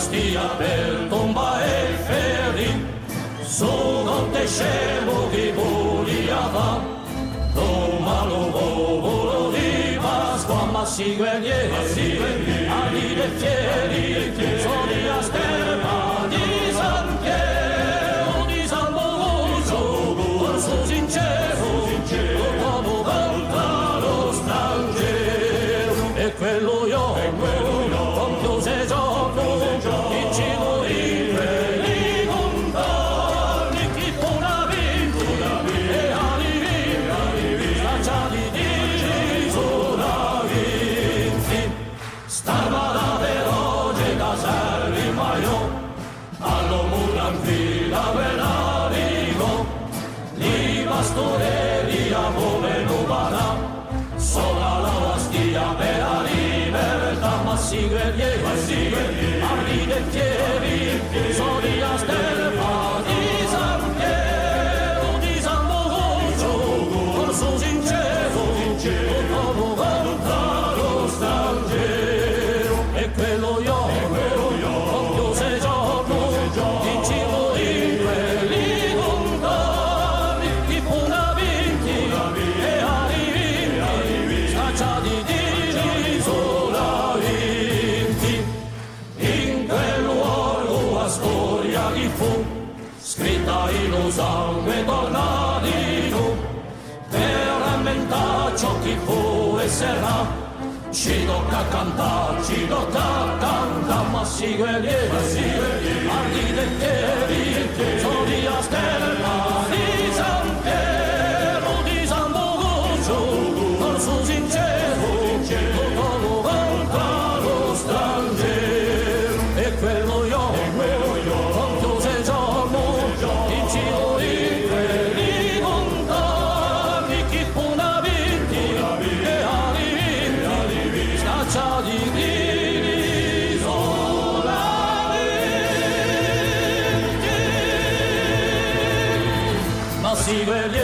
stia per tomba e ferri, sono te scemo che vogliava, tomba lo volo di Pasqua, ma si guerrieri, ali e fieri, sono a sterpa di San Piero, di San Bogoso, corso sincero, dopo volta lo strangero, e quello io, compio se giorno, in cibo in quelli contani, chi pona vinti, e ali vinti, lanciati di sola vinti, stava la veloce da servi maio, allo muran fila velarico, li pastorelli a come novana, sola la stia per la libertà, ma si guerrieri, armi e fieri, sono a sterpa di San Piero, di San Bogoso, corso sincero, dopo volta lo strangero, e quello io, compio se giorno, in cibo in quelli contani, chi puna vinti, e ali vinti, scacciati di sola vinti, in quel luogo la storia che fu, scritta in un sangue tornadino, per rammentare ciò che fu e sarà, ci tocca cantare, ma si guerrieri, ardi e fieri, sono di a sterpa di San Piero, di San Bogoso, corso sincero, dopo volta lo strangero, e quello io, compio se giorno, in cibo in quelli contani, chi puna vinti, e ali vinti, scacciati di sola vinti, ma si guerrieri,